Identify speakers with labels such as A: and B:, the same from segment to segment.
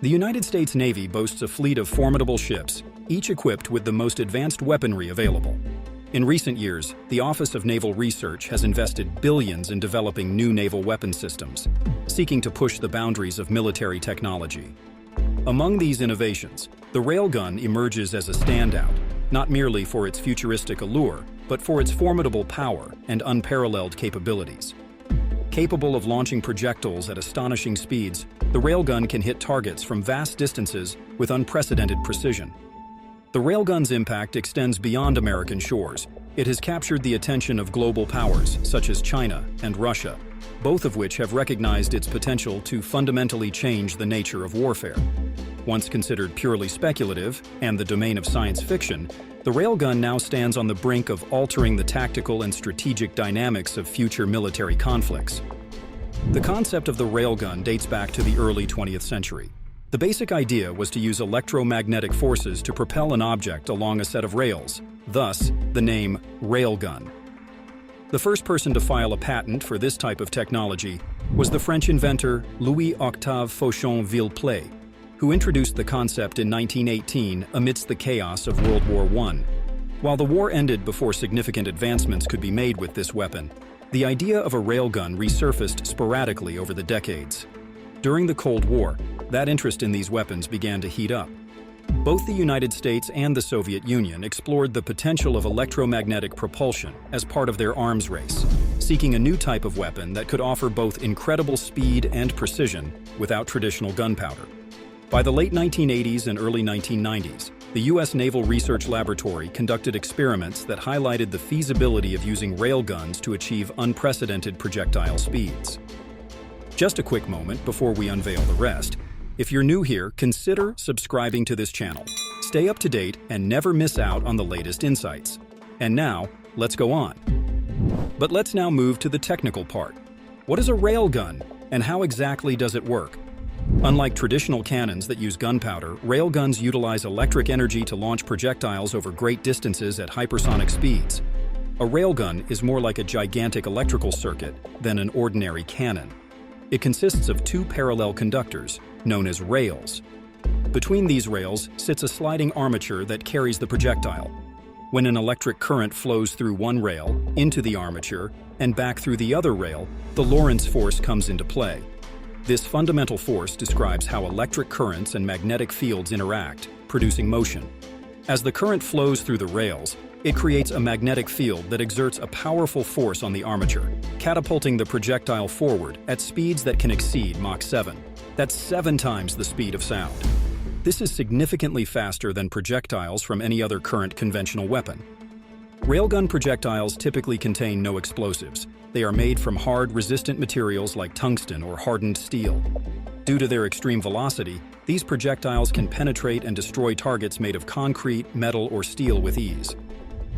A: The United States Navy boasts a fleet of formidable ships, each equipped with the most advanced weaponry available. In recent years, the Office of Naval Research has invested billions in developing new naval weapon systems, seeking to push the boundaries of military technology. Among these innovations, the railgun emerges as a standout, not merely for its futuristic allure, but for its formidable power and unparalleled capabilities. Capable of launching projectiles at astonishing speeds, the railgun can hit targets from vast distances with unprecedented precision. The railgun's impact extends beyond American shores. It has captured the attention of global powers such as China and Russia, both of which have recognized its potential to fundamentally change the nature of warfare. Once considered purely speculative and the domain of science fiction, the railgun now stands on the brink of altering the tactical and strategic dynamics of future military conflicts. The concept of the railgun dates back to the early 20th century. The basic idea was to use electromagnetic forces to propel an object along a set of rails, thus the name railgun. The first person to file a patent for this type of technology was the French inventor Louis-Octave Fauchon-Villeplay, who introduced the concept in 1918 amidst the chaos of World War I. While the war ended before significant advancements could be made with this weapon, the idea of a railgun resurfaced sporadically over the decades. During the Cold War, that interest in these weapons began to heat up. Both the United States and the Soviet Union explored the potential of electromagnetic propulsion as part of their arms race, seeking a new type of weapon that could offer both incredible speed and precision without traditional gunpowder. By the late 1980s and early 1990s, the U.S. Naval Research Laboratory conducted experiments that highlighted the feasibility of using railguns to achieve unprecedented projectile speeds. Just a quick moment before we unveil the rest. If you're new here, consider subscribing to this channel. Stay up to date and never miss out on the latest insights. And now, let's go on. But let's now move to the technical part. What is a railgun, and how exactly does it work? Unlike traditional cannons that use gunpowder, railguns utilize electric energy to launch projectiles over great distances at hypersonic speeds. A railgun is more like a gigantic electrical circuit than an ordinary cannon. It consists of two parallel conductors, known as rails. Between these rails sits a sliding armature that carries the projectile. When an electric current flows through one rail, into the armature, and back through the other rail, the Lorentz force comes into play. This fundamental force describes how electric currents and magnetic fields interact, producing motion. As the current flows through the rails, it creates a magnetic field that exerts a powerful force on the armature, catapulting the projectile forward at speeds that can exceed Mach 7. That's 7 times the speed of sound. This is significantly faster than projectiles from any other current conventional weapon. Railgun projectiles typically contain no explosives. They are made from hard, resistant materials like tungsten or hardened steel. Due to their extreme velocity, these projectiles can penetrate and destroy targets made of concrete, metal, or steel with ease.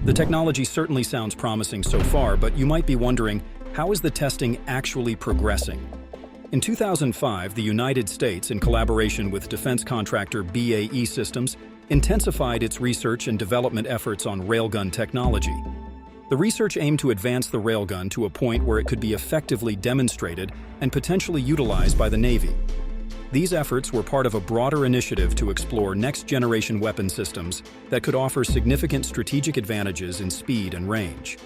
A: The technology certainly sounds promising so far, but you might be wondering, how is the testing actually progressing? In 2005, the United States, in collaboration with defense contractor BAE Systems, intensified its research and development efforts on railgun technology. The research aimed to advance the railgun to a point where it could be effectively demonstrated and potentially utilized by the Navy. These efforts were part of a broader initiative to explore next-generation weapon systems that could offer significant strategic advantages in speed and range.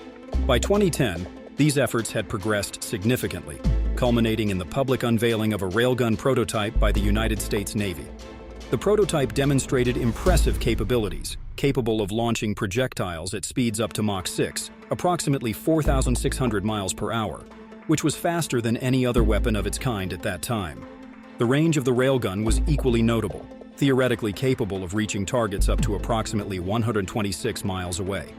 A: By 2010, these efforts had progressed significantly, culminating in the public unveiling of a railgun prototype by the United States Navy. The prototype demonstrated impressive capabilities, capable of launching projectiles at speeds up to Mach 6, approximately 4,600 miles per hour, which was faster than any other weapon of its kind at that time. The range of the railgun was equally notable, theoretically capable of reaching targets up to approximately 126 miles away.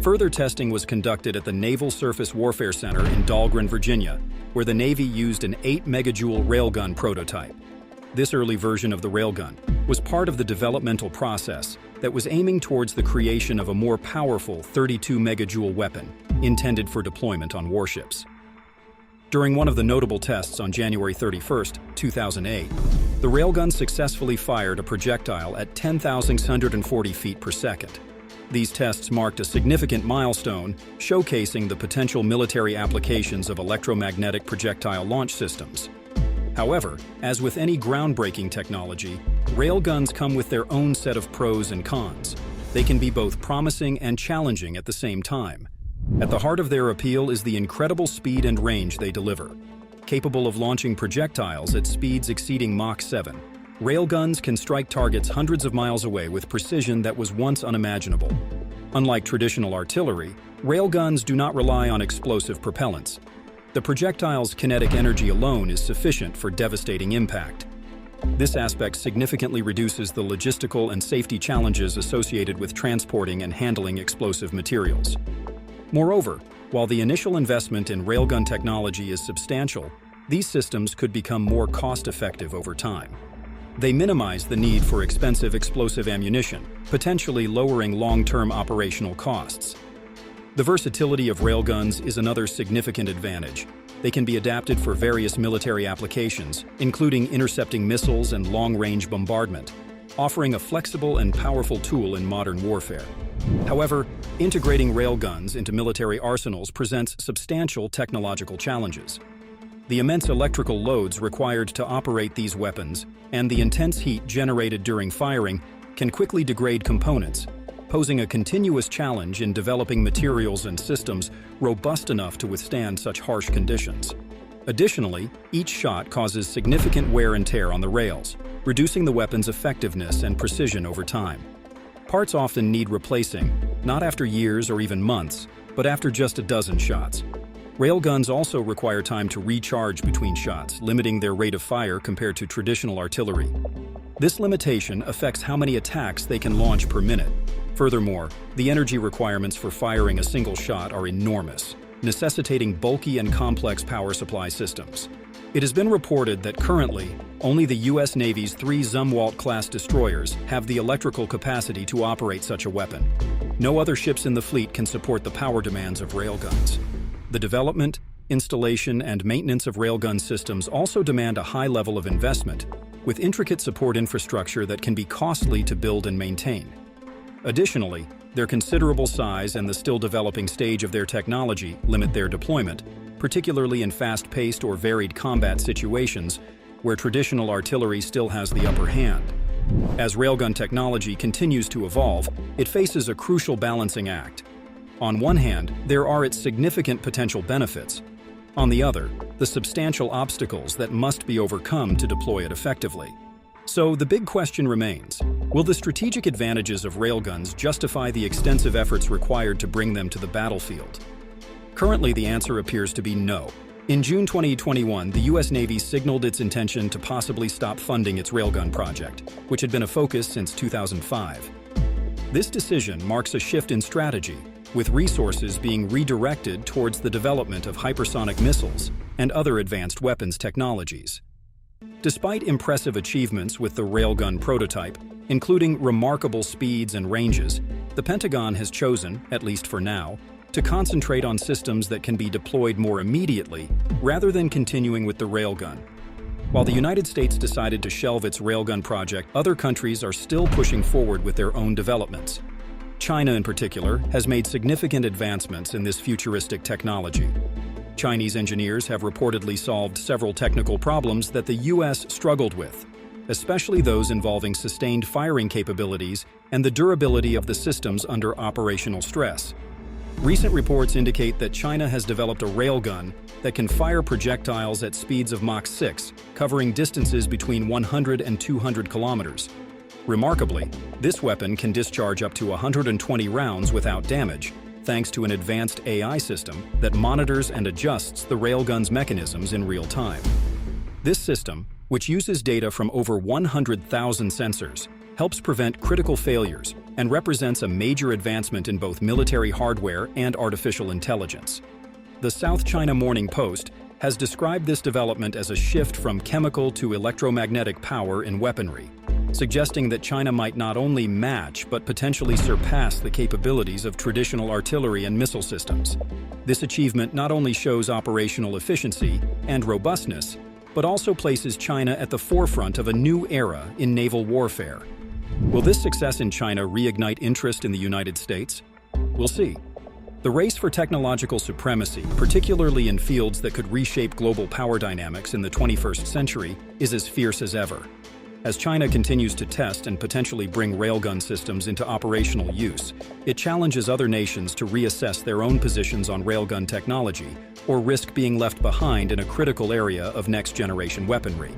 A: Further testing was conducted at the Naval Surface Warfare Center in Dahlgren, Virginia, where the Navy used an 8-megajoule railgun prototype. This early version of the railgun was part of the developmental process that was aiming towards the creation of a more powerful 32-megajoule weapon intended for deployment on warships. During one of the notable tests on January 31, 2008, the Railgun successfully fired a projectile at 10,640 feet per second. These tests marked a significant milestone, showcasing the potential military applications of electromagnetic projectile launch systems. However, as with any groundbreaking technology, railguns come with their own set of pros and cons. They can be both promising and challenging at the same time. At the heart of their appeal is the incredible speed and range they deliver. Capable of launching projectiles at speeds exceeding Mach 7, railguns can strike targets hundreds of miles away with precision that was once unimaginable. Unlike traditional artillery, railguns do not rely on explosive propellants. The projectile's kinetic energy alone is sufficient for devastating impact. This aspect significantly reduces the logistical and safety challenges associated with transporting and handling explosive materials. Moreover, while the initial investment in railgun technology is substantial, these systems could become more cost-effective over time. They minimize the need for expensive explosive ammunition, potentially lowering long-term operational costs. The versatility of railguns is another significant advantage. They can be adapted for various military applications, including intercepting missiles and long-range bombardment, offering a flexible and powerful tool in modern warfare. However, integrating railguns into military arsenals presents substantial technological challenges. The immense electrical loads required to operate these weapons and the intense heat generated during firing can quickly degrade components, posing a continuous challenge in developing materials and systems robust enough to withstand such harsh conditions. Additionally, each shot causes significant wear and tear on the rails, reducing the weapon's effectiveness and precision over time. Parts often need replacing, not after years or even months, but after just a dozen shots. Railguns also require time to recharge between shots, limiting their rate of fire compared to traditional artillery. This limitation affects how many attacks they can launch per minute. Furthermore, the energy requirements for firing a single shot are enormous, necessitating bulky and complex power supply systems. It has been reported that currently, only the U.S. Navy's 3 Zumwalt-class destroyers have the electrical capacity to operate such a weapon. No other ships in the fleet can support the power demands of railguns. The development, installation, and maintenance of railgun systems also demand a high level of investment, with intricate support infrastructure that can be costly to build and maintain. Additionally, their considerable size and the still developing stage of their technology limit their deployment, particularly in fast-paced or varied combat situations where traditional artillery still has the upper hand. As railgun technology continues to evolve, it faces a crucial balancing act. On one hand, there are its significant potential benefits. On the other, the substantial obstacles that must be overcome to deploy it effectively. So the big question remains, will the strategic advantages of railguns justify the extensive efforts required to bring them to the battlefield? Currently, the answer appears to be no. In June 2021, the U.S. Navy signaled its intention to possibly stop funding its railgun project, which had been a focus since 2005. This decision marks a shift in strategy, with resources being redirected towards the development of hypersonic missiles and other advanced weapons technologies. Despite impressive achievements with the railgun prototype, including remarkable speeds and ranges, the Pentagon has chosen, at least for now, to concentrate on systems that can be deployed more immediately rather than continuing with the railgun. While the United States decided to shelve its railgun project, other countries are still pushing forward with their own developments. China, in particular, has made significant advancements in this futuristic technology. Chinese engineers have reportedly solved several technical problems that the U.S. struggled with, especially those involving sustained firing capabilities and the durability of the systems under operational stress. Recent reports indicate that China has developed a railgun that can fire projectiles at speeds of Mach 6, covering distances between 100 and 200 kilometers. Remarkably, this weapon can discharge up to 120 rounds without damage, thanks to an advanced AI system that monitors and adjusts the railgun's mechanisms in real time. This system, which uses data from over 100,000 sensors, helps prevent critical failures and represents a major advancement in both military hardware and artificial intelligence. The South China Morning Post has described this development as a shift from chemical to electromagnetic power in weaponry. suggesting that China might not only match but potentially surpass the capabilities of traditional artillery and missile systems. This achievement not only shows operational efficiency and robustness, but also places China at the forefront of a new era in naval warfare. Will this success in China reignite interest in the United States? We'll see. The race for technological supremacy, particularly in fields that could reshape global power dynamics in the 21st century, is as fierce as ever. As China continues to test and potentially bring railgun systems into operational use, it challenges other nations to reassess their own positions on railgun technology or risk being left behind in a critical area of next-generation weaponry.